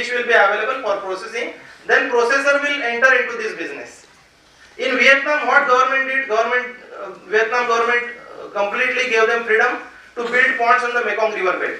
fish will be available for processing. Then processor will enter into this business. In Vietnam, what government did? Vietnam government completely gave them freedom to build ponds on the Mekong River bed.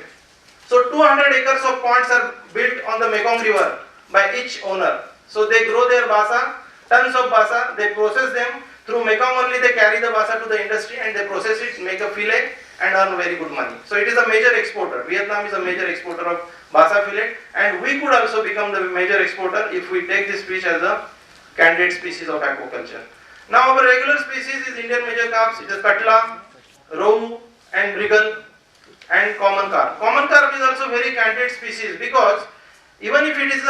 So 200 acres of ponds are built on the Mekong River by each owner. So they grow their basa, tons of basa, they process them. Through Mekong only they carry the basa to the industry and they process it, make a fillet and earn very good money. So it is a major exporter. Vietnam is a major exporter of basa fillet, and we could also become the major exporter if we take this fish as a candidate species of aquaculture. Now our regular species is Indian major carp, it is katla, rohu and mrigal and common carp. Common carp is also very candidate species because even if it is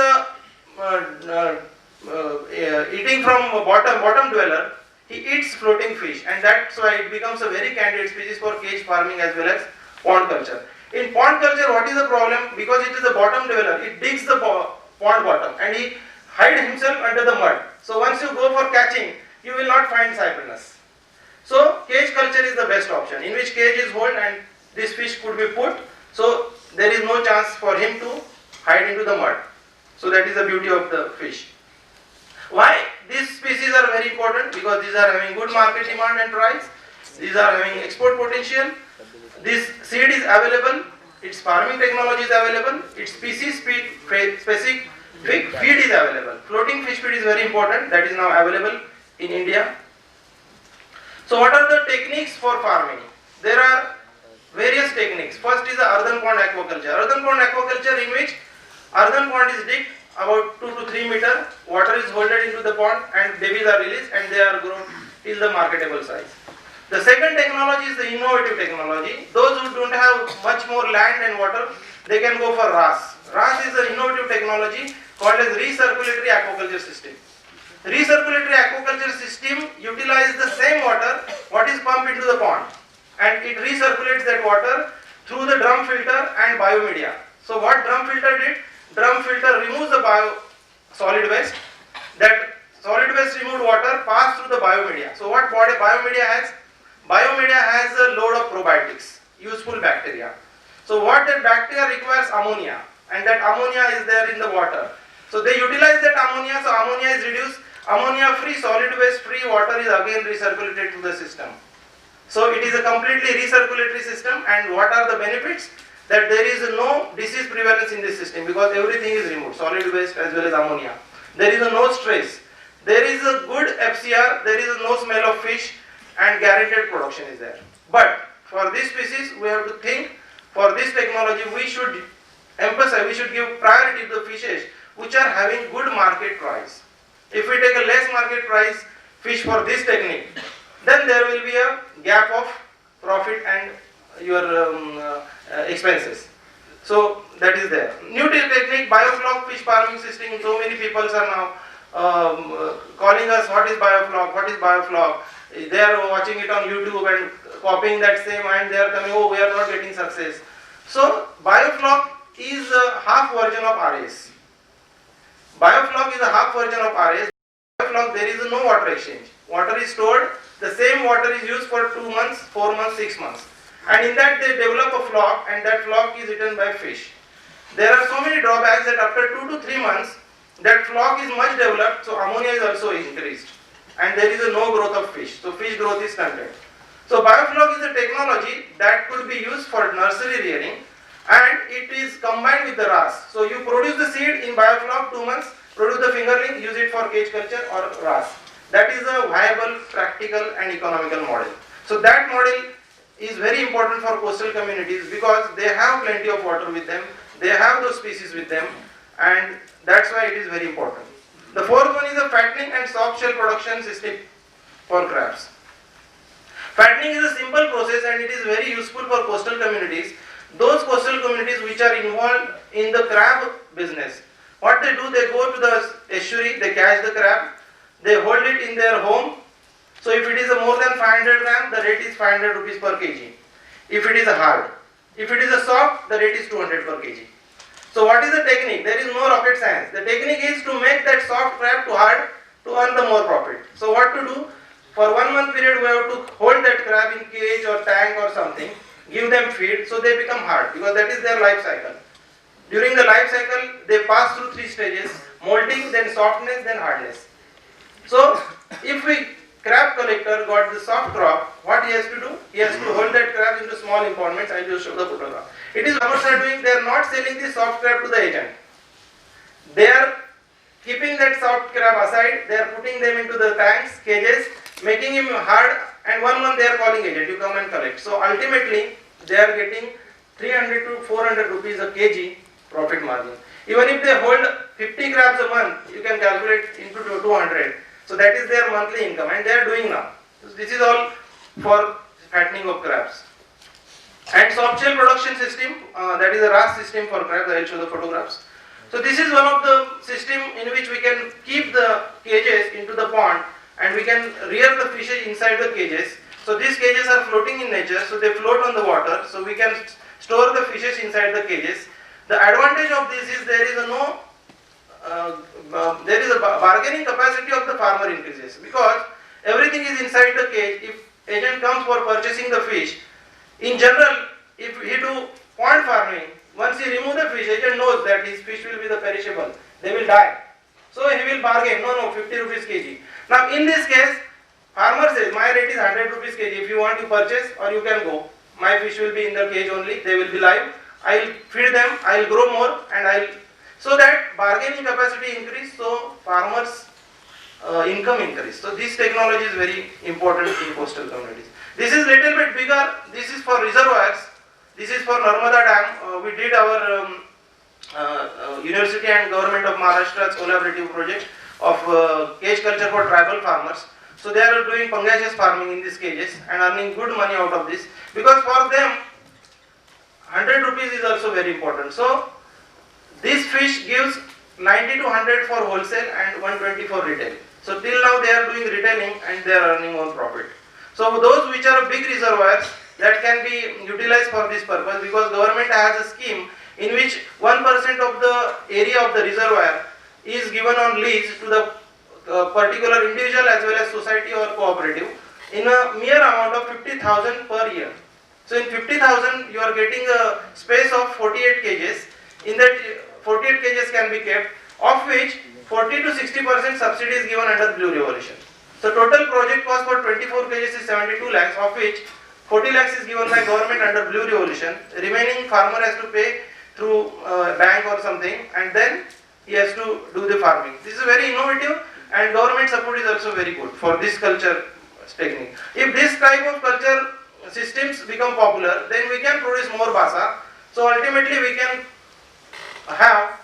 eating from a bottom dweller, he eats floating fish, and that's why it becomes a very candidate species for cage farming as well as pond culture. In pond culture, what is the problem? Because it is a bottom dweller, it digs the pond bottom and he hides himself under the mud. So once you go for catching, you will not find cyprinus. So cage culture is the best option, in which cage is hold and this fish could be put, so there is no chance for him to hide into the mud. So that is the beauty of the fish. Why these species are very important? Because these are having good market demand and price, these are having export potential, this seed is available, its farming technology is available, its species specific feed is available. Floating fish feed is very important, that is now available in India. So what are the techniques for farming? There are various techniques. First is the earthen pond aquaculture. Earthen pond aquaculture, in which earthen pond is digged about 2 to 3 meter, water is holded into the pond and babies are released and they are grown till the marketable size. The second technology is the innovative technology. Those who don't have much more land and water, they can go for RAS. RAS is an innovative technology called as recirculatory aquaculture system. Recirculatory aquaculture system utilizes the same water what is pumped into the pond, and it recirculates that water through the drum filter and biomedia. So what drum filter did? Drum filter removes the solid waste. That solid waste removed water passed through the biomedia. So what biomedia has? Biomedia has a load of probiotics, useful bacteria. So what that bacteria requires? Ammonia, and that ammonia is there in the water. So they utilize that ammonia, so ammonia is reduced. Ammonia free, solid waste free water is again recirculated to the system. So it is a completely recirculatory system, and what are the benefits? That there is no disease prevalence in this system because everything is removed, solid waste as well as ammonia. There is no stress. There is a good FCR, there is no smell of fish, and guaranteed production is there. But for this species, we have to think, for this technology, we should emphasize, we should give priority to the fishes which are having good market price. If we take a less market price fish for this technique, then there will be a gap of profit and your expenses. So that is there. New technique, biofloc fish farming system. So many people are now calling us, what is biofloc, what is biofloc. They are watching it on YouTube and copying that same, and they are coming, oh, we are not getting success. So biofloc is a half version of RAS. Biofloc is a half version of RAS. Biofloc, there is no water exchange. Water is stored, the same water is used for 2 months, 4 months, 6 months. And in that they develop a flock, and that flock is eaten by fish. There are so many drawbacks that after 2 to 3 months, that flock is much developed, so ammonia is also increased. And there is no growth of fish, so fish growth is stunted. So biofloc is a technology that could be used for nursery rearing, and it is combined with the RAS. So you produce the seed in biofloc 2 months, produce the fingerling, use it for cage culture or RAS. That is a viable, practical and economical model. So that model is very important for coastal communities because they have plenty of water with them, they have those species with them, and that's why it is very important. The fourth one is a fattening and soft shell production system for crabs. Fattening is a simple process and it is very useful for coastal communities. Those coastal communities which are involved in the crab business, what they do, they go to the estuary, they catch the crab, they hold it in their home. So if it is a more than 500 gram, the rate is 500 rupees per kg. If it is a hard. If it is a soft, the rate is 200 per kg. So what is the technique? There is no rocket science. The technique is to make that soft crab to hard to earn the more profit. So what to do? For 1 month period, we have to hold that crab in cage or tank or something, give them feed, so they become hard because that is their life cycle. During the life cycle, they pass through 3 stages: molting, then softness, then hardness. So, if we crab collector got the soft crab, what he has to do? He has to hold that crab into small impoundments. I will show the photograph. It is farmers are doing. They are not selling the soft crab to the agent. They are keeping that soft crab aside. They are putting them into the tanks, cages, making him hard. And 1 month they are calling agent. You come and collect. So ultimately they are getting 300 to 400 rupees a kg profit margin. Even if they hold 50 crabs a month, you can calculate into 200. So that is their monthly income, and they are doing now. So this is all for fattening of crabs. And soft shell production system, that is a RAS system for crabs. I will show the photographs. So this is one of the system in which we can keep the cages into the pond, and we can rear the fishes inside the cages. So these cages are floating in nature, so they float on the water. So we can store the fishes inside the cages. The advantage of this is there is a bargaining capacity of the farmer increases, because everything is inside the cage. If agent comes for purchasing the fish, in general, if he do pond farming, once he remove the fish, agent knows that his fish will be the perishable. They will die. So he will bargain. No, 50 rupees kg. Now in this case, farmer says, my rate is 100 rupees kg. If you want to purchase, or you can go. My fish will be in the cage only. They will be live. I will feed them. I will grow more, and so that bargaining capacity increase. So farmers' income increase. So this technology is very important in coastal communities. This is little bit bigger. This is for reservoirs. This is for Narmada Dam. We did our University and Government of Maharashtra's collaborative project of cage culture for tribal farmers. So they are doing pangasius farming in these cages and earning good money out of this, because for them 100 rupees is also very important. So this fish gives 90 to 100 for wholesale and 120 for retail. So till now they are doing retailing and they are earning on profit. So those which are big reservoirs, that can be utilized for this purpose, because government has a scheme in which 1% of the area of the reservoir is given on lease to the particular individual as well as society or cooperative in a mere amount of 50,000 per year. So in 50,000 you are getting a space of 48 cages. In that 48 cages can be kept, of which 40 to 60% subsidy is given under Blue Revolution. So total project cost for 24 cages is 72 lakhs, of which 40 lakhs is given by government under Blue Revolution. Remaining farmer has to pay through bank or something, and then he has to do the farming. This is very innovative, and government support is also very good for this culture technique. If this type of culture systems become popular, then we can produce more basa. So ultimately we can have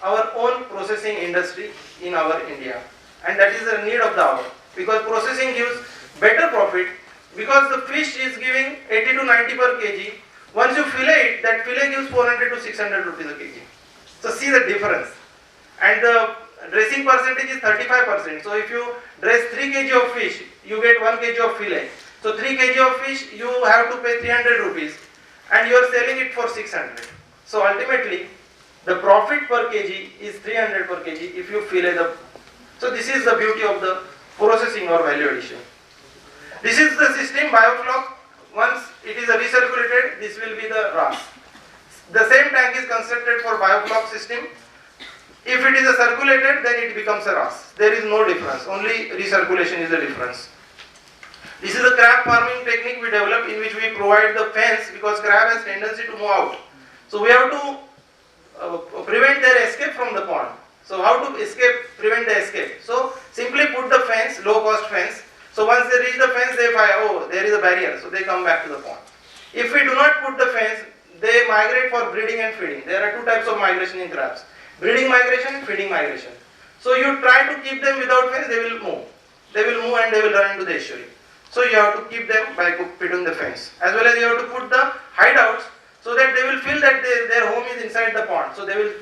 our own processing industry in our India, and that is the need of the hour, because processing gives better profit, because the fish is giving 80 to 90 per kg. Once you fillet it, that fillet gives 400 to 600 rupees a kg. So see the difference. And the dressing percentage is 35%. So if you dress 3 kg of fish, you get 1 kg of fillet. So 3 kg of fish, you have to pay 300 rupees, and you are selling it for 600. So ultimately, the profit per kg is 300 per kg if you fillet the. So this is the beauty of the processing or value addition. This is the system biofloc. Once it is recirculated, this will be the RAS. The same tank is constructed for biofloc system. If it is circulated, then it becomes a RAS. There is no difference. Only recirculation is the difference. This is a crab farming technique we developed, in which we provide the fence, because crab has tendency to move out. So we have to prevent their escape from the pond. So how to prevent the escape? So simply put the fence, low cost fence. So once they reach the fence, they find, oh, there is a barrier. So they come back to the pond. If we do not put the fence, they migrate for breeding and feeding. There are 2 types of migration in crabs: breeding migration, feeding migration. So you try to keep them without fence, they will move. They will move and they will run into the estuary. So you have to keep them by putting the fence. As well as you have to put the hideouts, so that they will feel that their home is inside the pond. So they will